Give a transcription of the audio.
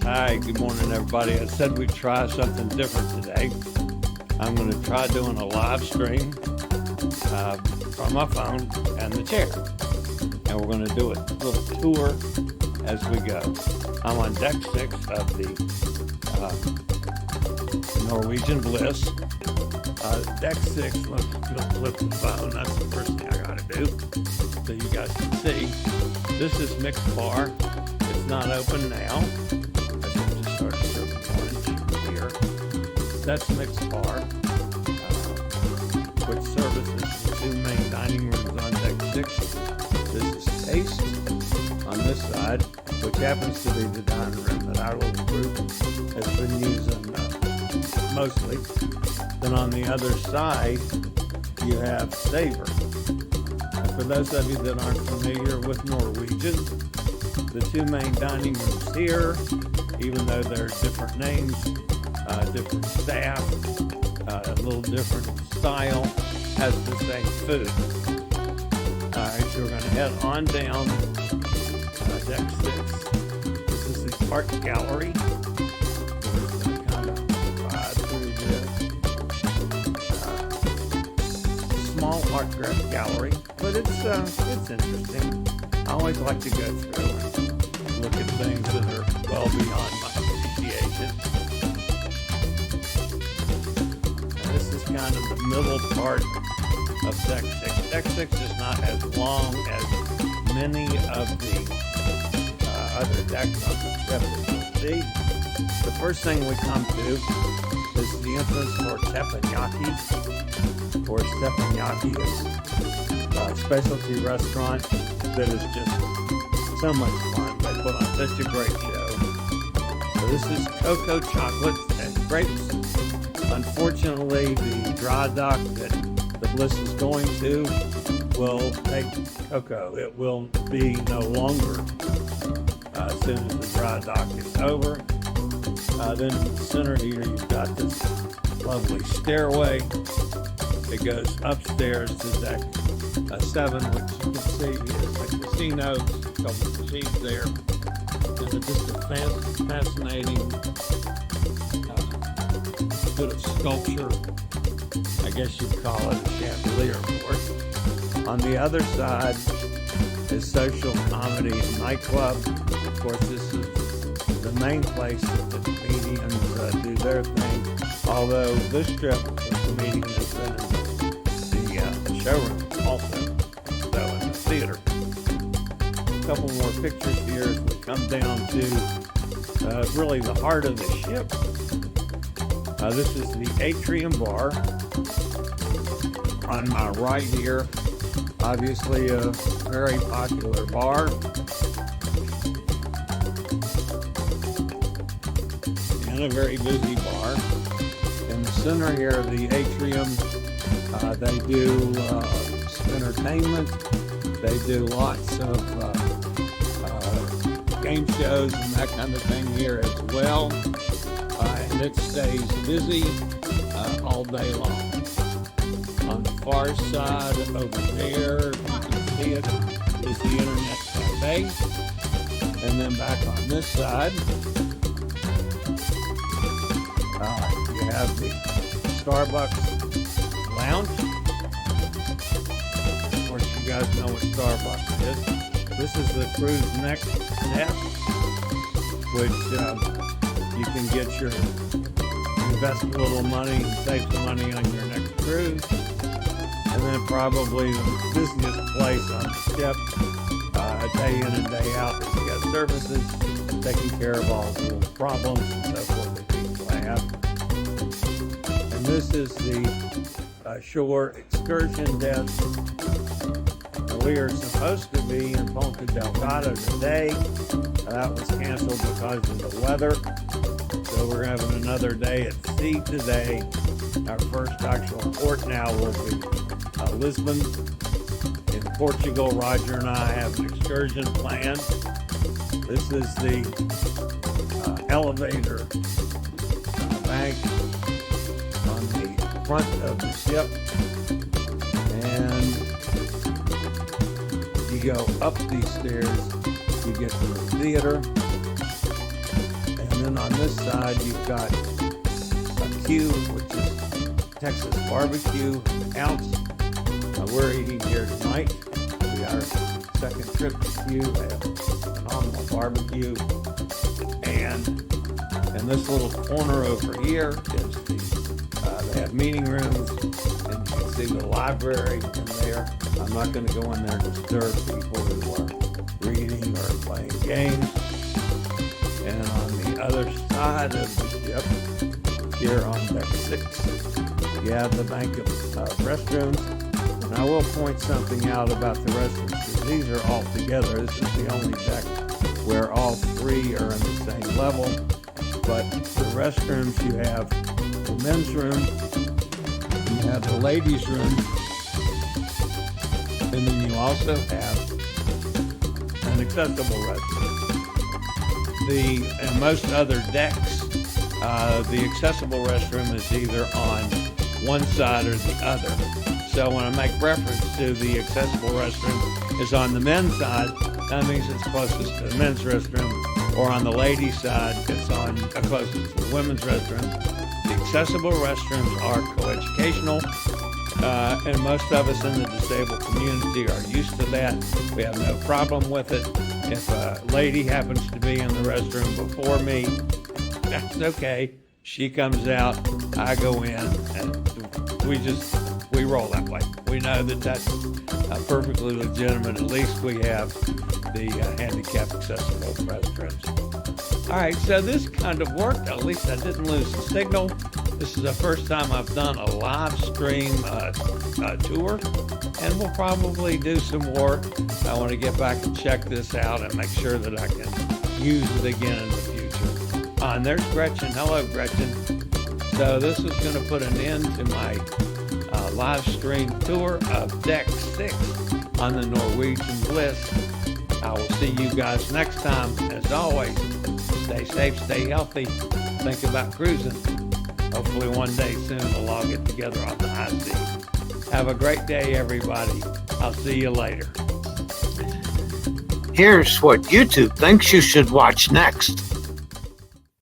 Hi, good morning everybody. I said we'd try something different today. I'm going to try doing a live stream from my phone and the chair. And we're going to do a little tour as we go. I'm on deck 6 of the Norwegian Bliss. Deck 6, let's flip the phone. That's the first thing I got to do so you guys can see. This is mixed bar. It's not open now. That's mixed bar, which services the two main dining rooms on deck 6. This is Taste on this side, which happens to be the dining room that our little group has been using mostly. Then on the other side, you have Savor. And for those of you that aren't familiar with Norwegian, the two main dining rooms here, even though they're different names, different staff, a little different style, has the same food. Alright, so we're going to head on down deck 6. This is the art gallery. We're going to kind of ride through this small art gallery, but it's interesting. I always like to go through and look at things that are well beyond my appreciation. This is kind of the middle part of deck 6. Deck 6 is not as long as many of the other decks on the ship as you'll see. The first thing we come to is the entrance for teppanyaki, or teppanyaki is a specialty restaurant that is just so much fun. They put on such a great show. So this is cocoa chocolate and grapes. Unfortunately, the dry dock that the Bliss is going to will take cocoa. It will be no longer as soon as the dry dock is over. Then in the center here, you've got this lovely stairway. It goes upstairs to deck 7, which you can see is a casino, a couple of machines there. And it's just a fascinating bit of sculpture, I guess you'd call it a chandelier board. On the other side is social comedy and nightclub. Of course, this is the main place that the comedians do their thing, although this strip of comedian has been in the showroom also, so in the theater. A couple more pictures here as we come down to really the heart of the ship. This is the Atrium Bar on my right here. Obviously a very popular bar. And a very busy bar. In the center here of the atrium, they do entertainment. They do lots of game shows and that kind of thing here as well. And it stays busy all day long. On the far side over there, you can see it, is the Internet Cafe. And then back on this side, you have the Starbucks Lounge. Of course, you guys know what Starbucks is. This is the cruise nest, which you can get invest a little money and save some money on your next cruise. And then probably the busiest place on the ship, day in and day out, is guest services, taking care of all the little problems and so forth that people have. And this is the shore excursion desk. We are supposed to be in Ponta Delgado today. That was canceled because of the weather. So we're having another day at sea today. Our first actual port now will be Lisbon in Portugal. Roger and I have an excursion planned. This is the elevator bank on the front of the ship. And you go up these stairs, you get to the theater. And then on this side, you've got a Q, which is Texas barbecue ounce. We're eating here tonight. We are second trip to Q. They have phenomenal barbecue. And in this little corner over here is they have meeting rooms, and you can see the library in there. I'm not going to go in there and disturb people who are reading or playing games. And on the other side of here on deck 6, you have the bank of restrooms. And I will point something out about the restrooms, because these are all together. This is the only deck where all three are in the same level. But the restrooms, you have the men's room, you have the ladies' room, and then you also have an accessible restroom. In most other decks, the accessible restroom is either on one side or the other. So when I make reference to the accessible restroom is on the men's side, that means it's closest to the men's restroom, or on the ladies' side, it's on closest to the women's restroom. The accessible restrooms are coeducational, and most of us in the disabled community are used to that. We have no problem with it. If a lady happens to be in the restroom before me, that's okay. She comes out, I go in, and we roll that way. We know that that's perfectly legitimate. At least we have the handicap accessible restrooms. All right, so this kind of worked. At least I didn't lose the signal. This is the first time I've done a live stream tour, and we'll probably do some more. I want to get back and check this out and make sure that I can use it again in the future. And there's Gretchen. Hello, Gretchen. So this is going to put an end to my live stream tour of Deck 6 on the Norwegian Bliss. I will see you guys next time. As always, stay safe, stay healthy, think about cruising. Hopefully one day soon we'll all get together on the high seas. Have a great day, everybody. I'll see you later. Here's what YouTube thinks you should watch next.